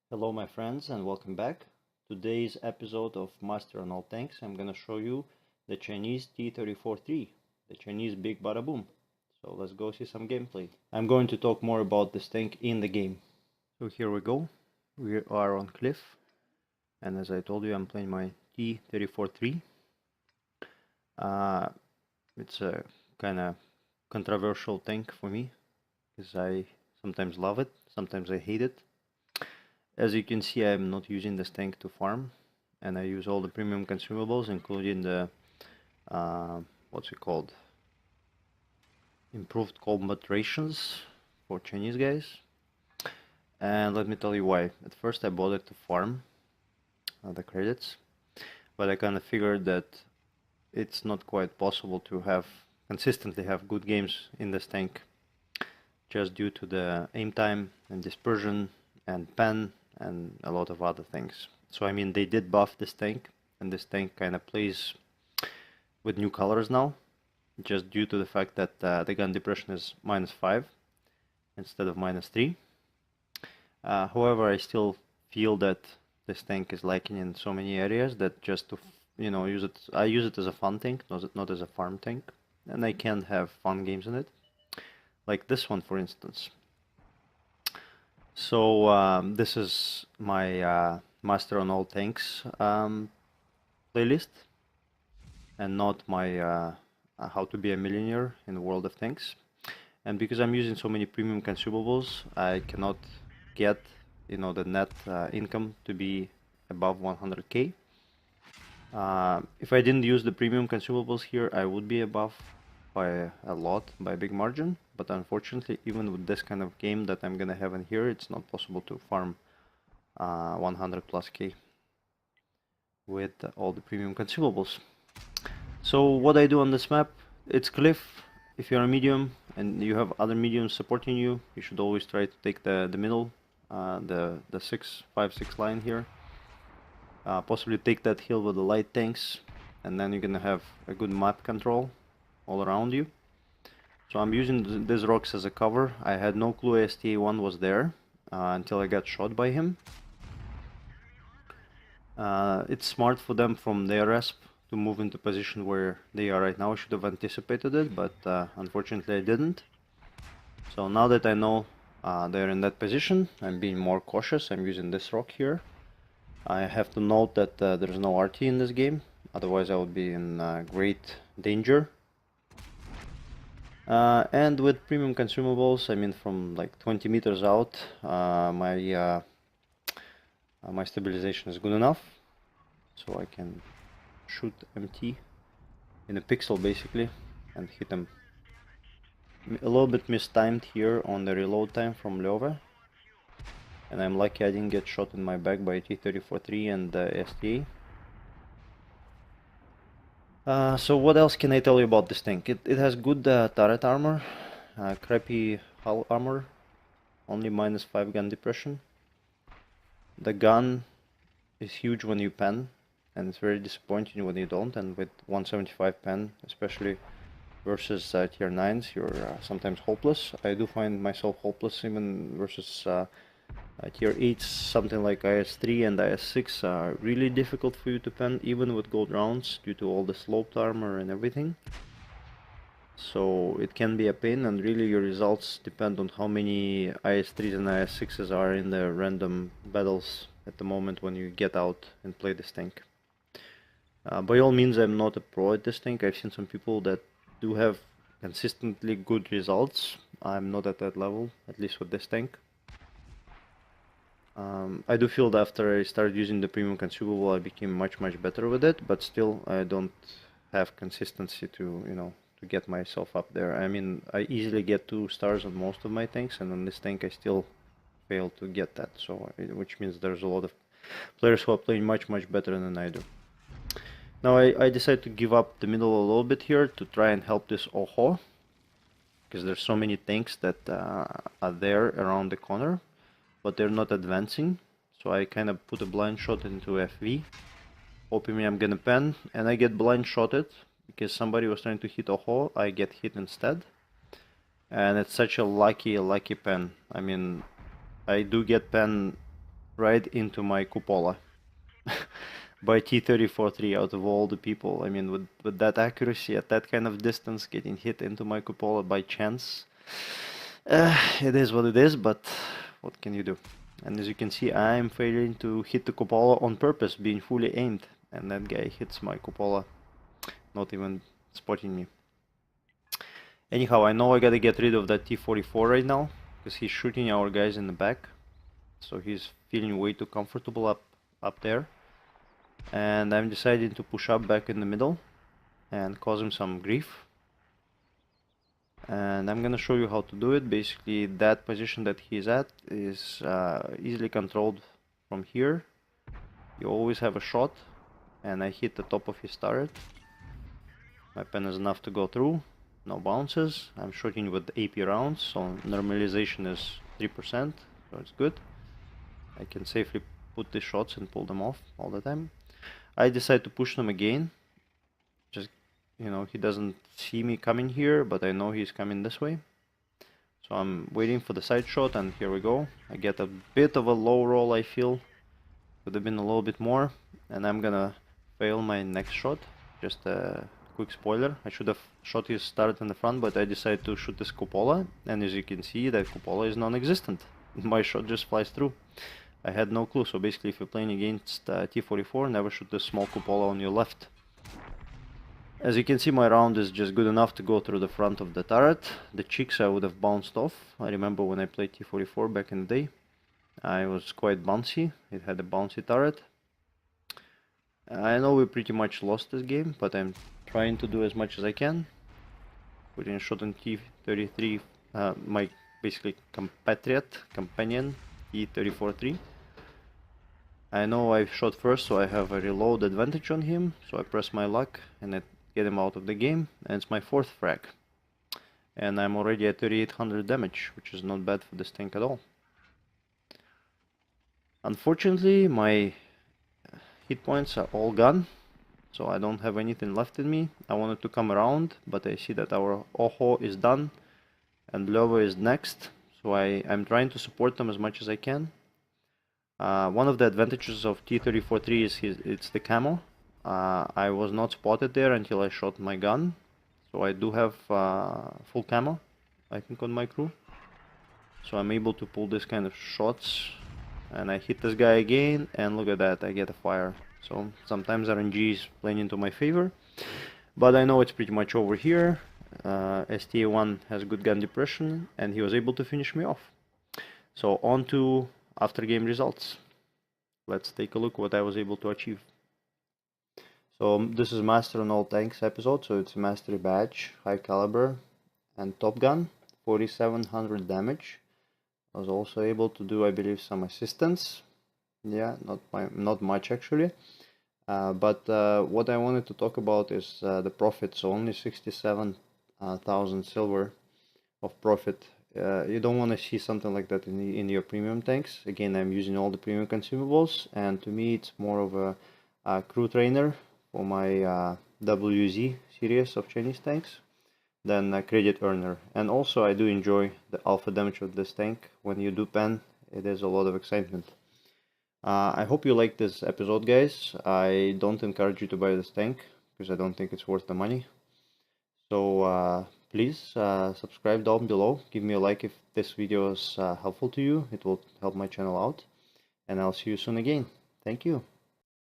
Hello my friends and welcome back. Today's episode of Master on All Tanks, I'm gonna show you the Chinese T34-3, the Chinese Big Boom. So let's go see some gameplay. I'm going to talk more about this tank in the game. So here we go. We are on Cliff, and as I told you, I'm playing my T34-3. It's a kind of controversial tank for me because I sometimes love it, sometimes I hate it. As you can see, I'm not using this tank to farm, and I use all the premium consumables, including the what's it called, improved combat rations for Chinese guys. And let me tell you why. At first I bought it to farm the credits, but I kind of figured that it's not quite possible to consistently have good games in this tank, just due to the aim time and dispersion and pen and a lot of other things. So I mean, they did buff this tank, and this tank kind of plays with new colors now, just due to the fact that the gun depression is -5 instead of -3. However, I still feel that this tank is lacking in so many areas that just to use it, I use it as a fun tank, not as a farm tank, and I can have fun games in it, like this one for instance. So this is my Master on All Tanks playlist, and not my How to Be a Millionaire in the World of Tanks. And because I'm using so many premium consumables, I cannot get the net income to be above 100k. If I didn't use the premium consumables here, I would be above by a lot, by a big margin. But unfortunately, even with this kind of game that I'm gonna have in here, it's not possible to farm 100 plus k with all the premium consumables. So what I do on this map, it's cliff. If you're a medium and you have other mediums supporting you, you should always try to take the middle, the 5-6 line here. Possibly take that hill with the light tanks, and then you're gonna have a good map control all around you. So I'm using these rocks as a cover. I had no clue ASTA-1 was there until I got shot by him. It's smart for them from their resp to move into position where they are right now. I should have anticipated it, but unfortunately I didn't. So now that I know they're in that position, I'm being more cautious. I'm using this rock here. I have to note that there's no RT in this game, otherwise I would be in great danger. And with premium consumables, I mean from like 20 meters out, my stabilization is good enough, so I can shoot MT in a pixel basically and hit him. A little bit mistimed here on the reload time from Lova, and I'm lucky I didn't get shot in my back by T34-3 and STA. So what else can I tell you about this tank? It has good turret armor, crappy hull armor, only -5 gun depression. The gun is huge when you pen, and it's very disappointing when you don't, and with 175 pen, especially versus tier 9s, you're sometimes hopeless. I do find myself hopeless even versus tier 8s, something like IS-3 and IS-6 are really difficult for you to pen, even with gold rounds, due to all the sloped armor and everything. So it can be a pain, and really your results depend on how many IS-3s and IS-6s are in the random battles at the moment when you get out and play this tank. By all means, I'm not a pro at this tank. I've seen some people that do have consistently good results. I'm not at that level, at least with this tank. I do feel that after I started using the premium consumable, I became much better with it, but still I don't have consistency to to get myself up there. I mean, I easily get 2 stars on most of my tanks, and on this tank I still fail to get that, so which means there's a lot of players who are playing much better than I do. Now I decided to give up the middle a little bit here to try and help this Oho, because there's so many tanks that are there around the corner, but they're not advancing. So I kind of put a blind shot into FV, hoping I'm gonna pen, and I get blind shotted because somebody was trying to hit Oho. I get hit instead, and it's such a lucky pen. I mean, I do get pen right into my cupola by T34-3 out of all the people. I mean, with that accuracy at that kind of distance, getting hit into my cupola by chance, it is what it is, but what can you do? And as you can see, I'm failing to hit the cupola on purpose, being fully aimed, and that guy hits my cupola, not even spotting me. Anyhow, I know I gotta get rid of that T44 right now, because he's shooting our guys in the back, so he's feeling way too comfortable up there. And I'm deciding to push up back in the middle and cause him some grief. And I'm gonna show you how to do it. Basically, that position that he's at is easily controlled from here. You always have a shot, and I hit the top of his turret. My pen is enough to go through, no bounces. I'm shooting with AP rounds, so normalization is 3%, so it's good. I can safely put the shots and pull them off all the time. I decide to push them again. Just, you know, he doesn't see me coming here, but I know he's coming this way. So I'm waiting for the side shot, and here we go. I get a bit of a low roll, I feel. Could have been a little bit more, and I'm gonna fail my next shot. Just a quick spoiler. I should have shot his turret in the front, but I decided to shoot this cupola, and as you can see, that cupola is non-existent. My shot just flies through. I had no clue, so basically if you're playing against T44, never shoot this small cupola on your left. As you can see, my round is just good enough to go through the front of the turret. The cheeks I would have bounced off. I remember when I played T44 back in the day, I was quite bouncy. It had a bouncy turret. I know we pretty much lost this game, but I'm trying to do as much as I can. Putting a shot on T33, my basically companion, T34-3. I know I shot first, so I have a reload advantage on him, so I press my luck and I get him out of the game, and it's my 4th frag. And I'm already at 3800 damage, which is not bad for this tank at all. Unfortunately, my hit points are all gone, so I don't have anything left in me. I wanted to come around, but I see that our Oho is done, and Löwe is next, so I'm trying to support them as much as I can. One of the advantages of T34-3 is it's the camo. I was not spotted there until I shot my gun, so I do have full camo, I think, on my crew. So I'm able to pull this kind of shots, and I hit this guy again, and look at that, I get a fire. So sometimes RNG is playing into my favor, but I know it's pretty much over here. STA1 has good gun depression, and he was able to finish me off. So on to after game results. Let's take a look what I was able to achieve. So this is Master on All Tanks episode, so it's a mastery badge, high caliber and top gun, 4700 damage. I was also able to do, I believe, some assistance. Yeah, not much actually. But what I wanted to talk about is the profit. So only 67,000 silver of profit. You don't want to see something like that in your premium tanks. Again, I'm using all the premium consumables, and to me it's more of a crew trainer for my WZ series of Chinese tanks than a credit earner. And also I do enjoy the alpha damage of this tank. When you do pen, it is a lot of excitement. I hope you like this episode, guys. I don't encourage you to buy this tank because I don't think it's worth the money. So please subscribe down below, give me a like if this video is helpful to you. It will help my channel out, and I'll see you soon again. Thank you.